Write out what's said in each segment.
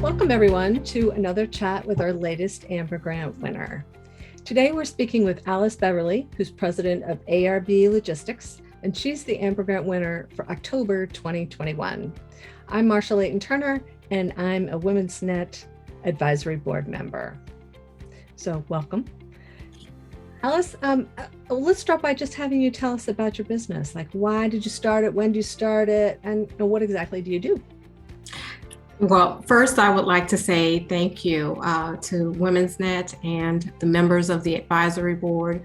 Welcome everyone to another chat with our latest AMBER Grant winner. Today we're speaking with Alice Beverly, who's president of ARB Logistics, and she's the AMBER Grant winner for October 2021. I'm Marsha Layton Turner, and I'm a Women's Net Advisory Board member. So welcome. Alice, let's start by just having you tell us about your business. Like, why did you start it? When did you start it? And what exactly do you do? Well, first, I would like to say thank you to Women's Net and the members of the advisory board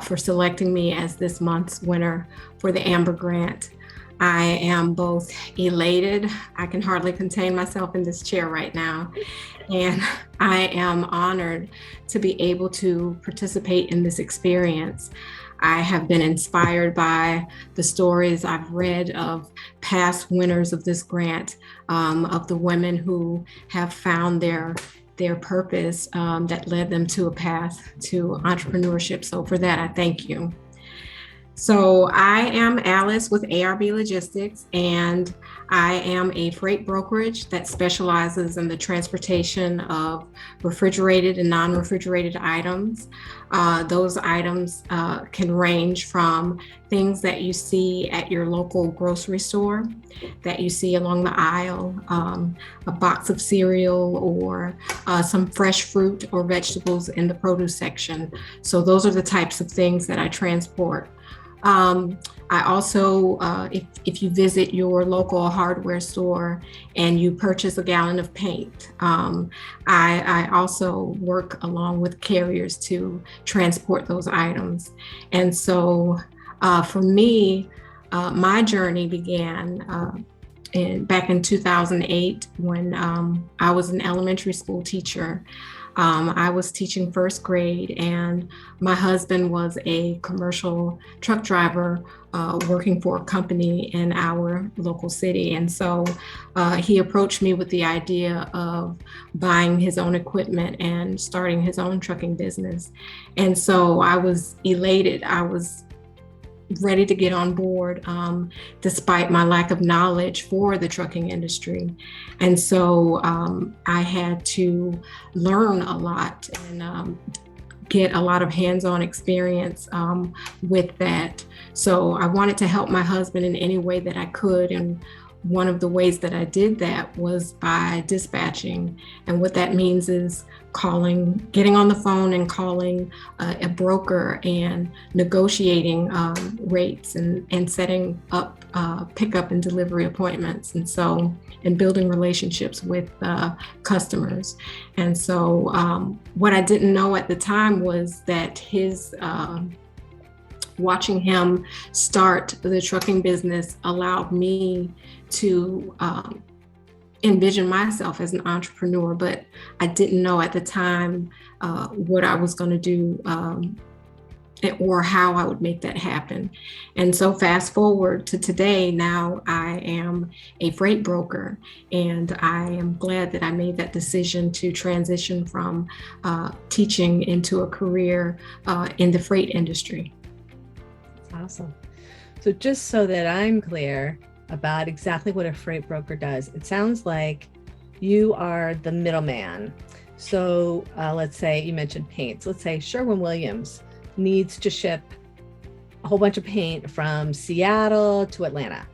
for selecting me as this month's winner for the AMBER Grant. I am both elated, I can hardly contain myself in this chair right now, and I am honored to be able to participate in this experience. I have been inspired by the stories I've read of past winners of this grant, of the women who have found their purpose that led them to a path to entrepreneurship. So for that, I thank you. So I am Alice with ARB Logistics, and I am a freight brokerage that specializes in the transportation of refrigerated and non-refrigerated items. Those items can range from things that you see at your local grocery store, that you see along the aisle, a box of cereal or some fresh fruit or vegetables in the produce section. So those are the types of things that I transport. I also, if you visit your local hardware store and you purchase a gallon of paint, I also work along with carriers to transport those items. And so for me, my journey began back in 2008 when I was an elementary school teacher. I was teaching first grade, and my husband was a commercial truck driver working for a company in our local city. And so he approached me with the idea of buying his own equipment and starting his own trucking business. And so I was elated. I was ready to get on board despite my lack of knowledge for the trucking industry. And so I had to learn a lot and get a lot of hands-on experience with that. So I wanted to help my husband in any way that I could. And one of the ways that I did that was by dispatching. And what that means is getting on the phone and calling a broker and negotiating rates and setting up pickup and delivery appointments. And building relationships with customers. And so what I didn't know at the time was that watching him start the trucking business allowed me to envision myself as an entrepreneur, but I didn't know at the time what I was going to do or how I would make that happen. And so fast forward to today, now I am a freight broker, and I am glad that I made that decision to transition from teaching into a career in the freight industry. That's awesome. So just so that I'm clear about exactly what a freight broker does, it sounds like you are the middleman. So let's say you mentioned paints. Let's say Sherwin-Williams needs to ship a whole bunch of paint from Seattle to Atlanta.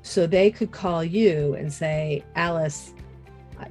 So they could call you and say, Alice,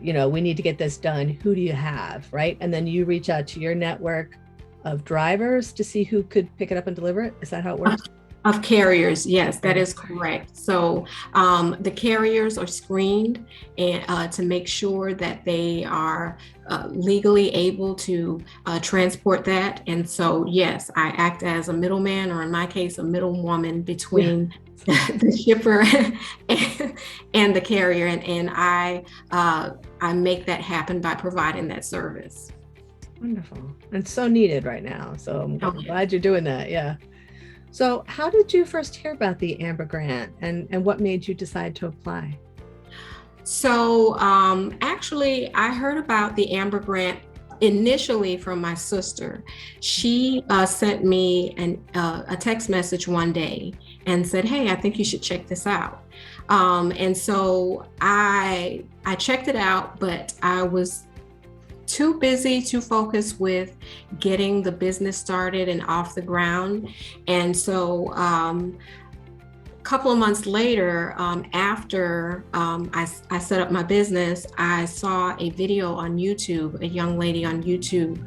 we need to get this done. Who do you have, right? And then you reach out to your network of drivers to see who could pick it up and deliver it. Is that how it works? Of carriers, yes, that is correct. So the carriers are screened and to make sure that they are legally able to transport that. And so, yes, I act as a middleman, or in my case, a middlewoman between the shipper and the carrier. And I make that happen by providing that service. Wonderful. And so needed right now. So I'm glad you're doing that. Yeah. So how did you first hear about the AMBER Grant, and what made you decide to apply? So actually, I heard about the AMBER Grant initially from my sister. She sent me a text message one day and said, "Hey, I think you should check this out." And so I I checked it out, but I was too busy, too focused with getting the business started and off the ground. And so couple of months later, after I set up my business, I saw a video on YouTube. A young lady on YouTube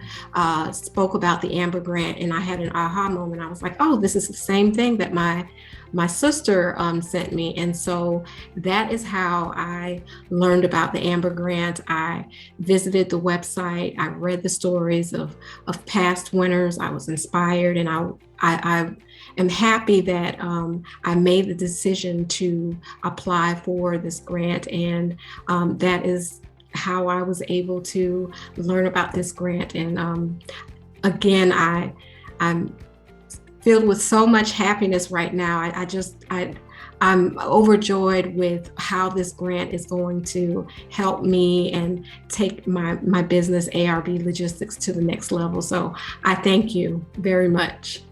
spoke about the Amber Grant, and I had an aha moment. I was like, "Oh, this is the same thing that my sister sent me." And so that is how I learned about the Amber Grant. I visited the website. I read the stories of past winners. I was inspired, and I am happy that I made the decision to apply for this grant, and that is how I was able to learn about this grant. And again, I'm filled with so much happiness right now. I'm overjoyed with how this grant is going to help me and take my business, ARB Logistics, to the next level. So I thank you very much.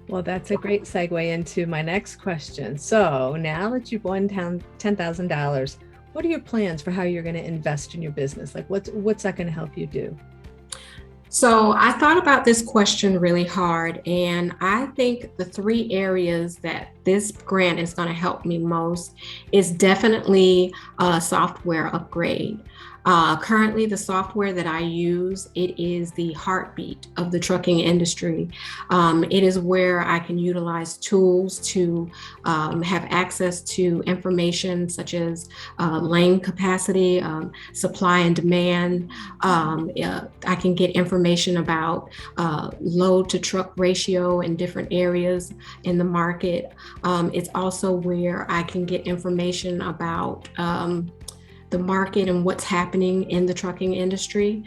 Well, that's a great segue into my next question. So now that you've won $10,000, what are your plans for how you're going to invest in your business? Like what's that going to help you do? So I thought about this question really hard, and I think the three areas that this grant is going to help me most is definitely a software upgrade. Currently, the software that I use, it is the heartbeat of the trucking industry. It is where I can utilize tools to have access to information such as lane capacity, supply and demand. I can get information about load to truck ratio in different areas in the market. It's also where I can get information about the market and what's happening in the trucking industry.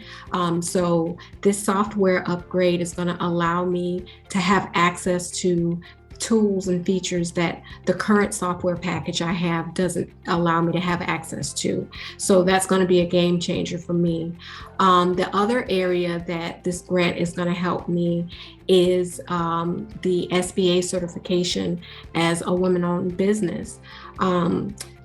So this software upgrade is going to allow me to have access to tools and features that the current software package I have doesn't allow me to have access to. So that's going to be a game changer for me. The other area that this grant is going to help me is the SBA certification as a woman-owned business.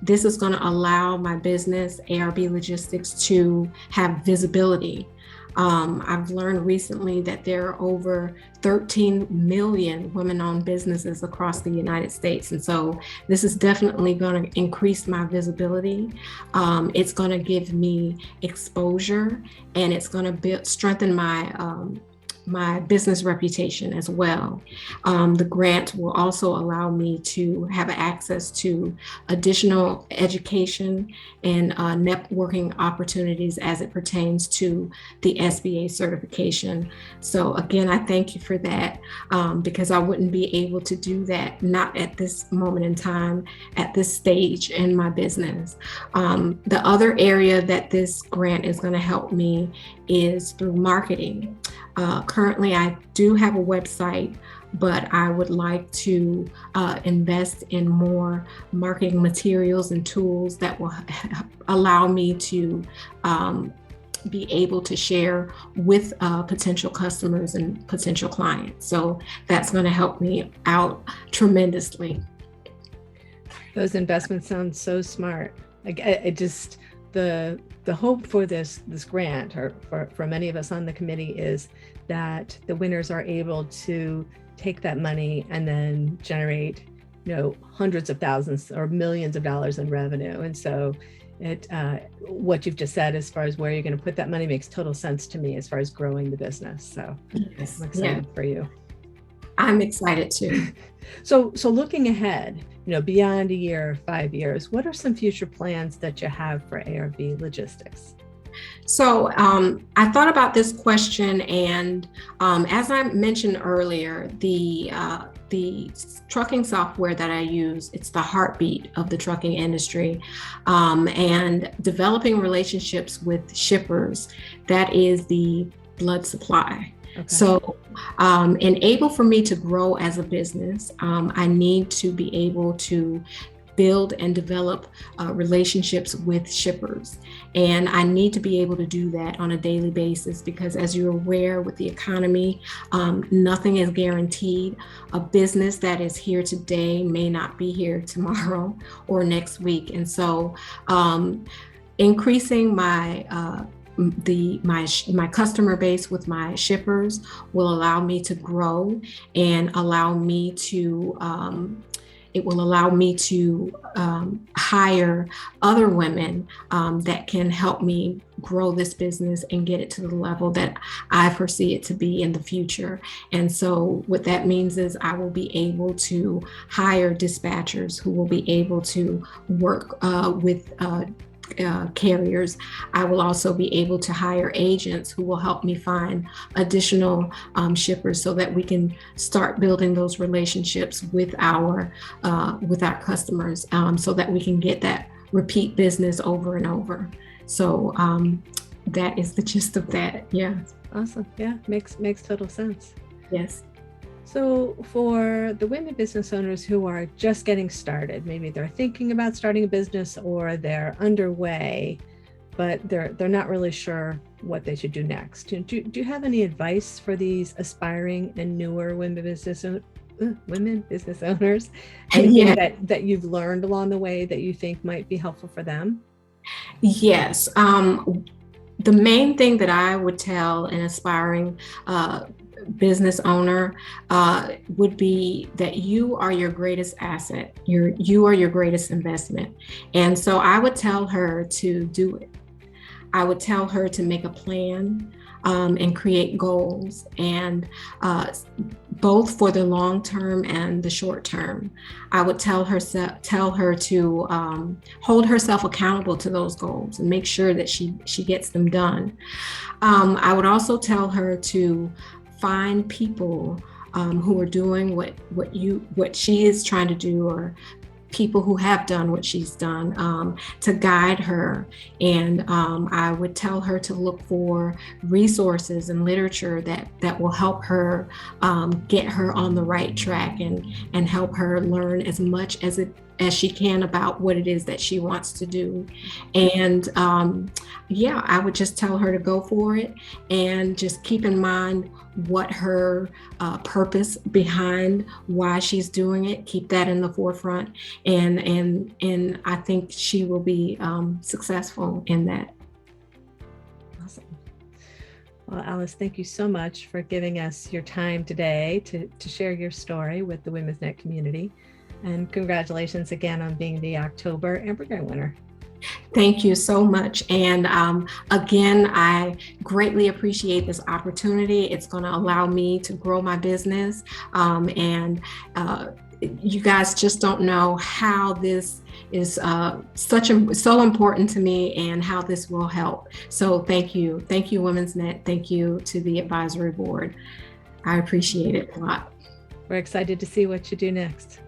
This is going to allow my business, ARB Logistics, to have visibility. I've learned recently that there are over 13 million women-owned businesses across the United States. And so this is definitely going to increase my visibility. It's going to give me exposure, and it's going to strengthen my business reputation as well. The grant will also allow me to have access to additional education and networking opportunities as it pertains to the SBA certification. So again, I thank you for that, because I wouldn't be able to do that, not at this moment in time, at this stage in my business. The other area that this grant is going to help me is through marketing. Currently, I do have a website, but I would like to invest in more marketing materials and tools that will allow me to be able to share with potential customers and potential clients. So that's going to help me out tremendously. Those investments sound so smart. Like it just the hope for this grant, or for many of us on the committee, is that the winners are able to take that money and then generate, hundreds of thousands or millions of dollars in revenue. And so what you've just said as far as where you're going to put that money makes total sense to me as far as growing the business. So Yes. I'm excited for you. I'm excited too. So looking ahead, beyond a year, 5 years, what are some future plans that you have for ARB Logistics? So I thought about this question, and as I mentioned earlier, the trucking software that I use, it's the heartbeat of the trucking industry, and developing relationships with shippers, that is the blood supply. Okay. So enable for me to grow as a business, I need to be able to build and develop relationships with shippers. And I need to be able to do that on a daily basis, because as you're aware, with the economy, nothing is guaranteed. A business that is here today may not be here tomorrow or next week. And so increasing my customer base with my shippers will allow me to grow and allow me to it will allow me to hire other women that can help me grow this business and get it to the level that I foresee it to be in the future. And so what that means is I will be able to hire dispatchers who will be able to work with carriers. I will also be able to hire agents who will help me find additional shippers so that we can start building those relationships with our customers, so that we can get that repeat business over and over. So that is the gist of that. Yeah. Awesome. Yeah, makes total sense. Yes. So for the women business owners who are just getting started, maybe they're thinking about starting a business or they're underway, but they're not really sure what they should do next. Do you have any advice for these aspiring and newer women business owners? Anything Yeah. that you've learned along the way that you think might be helpful for them? Yes. The main thing that I would tell an aspiring business owner would be that you are your greatest asset. You are your greatest investment. And so I would tell her to do it. I would tell her to make a plan and create goals, and both for the long term and the short term. I would tell her to hold herself accountable to those goals and make sure that she gets them done. I would also tell her to find people who are doing what she is trying to do, or people who have done what she's done, to guide her. And I would tell her to look for resources and literature that will help her get her on the right track and help her learn as much as she can about what it is that she wants to do. And I would just tell her to go for it and just keep in mind what her purpose behind why she's doing it. Keep that in the forefront, and I think she will be successful in that. Awesome. Well, Alice, thank you so much for giving us your time today to share your story with the Women's Net community. And congratulations again on being the October ARB Grant winner. Thank you so much. And again, I greatly appreciate this opportunity. It's going to allow me to grow my business. You guys just don't know how this is so important to me and how this will help. So thank you. Thank you, Women's Net. Thank you to the advisory board. I appreciate it a lot. We're excited to see what you do next.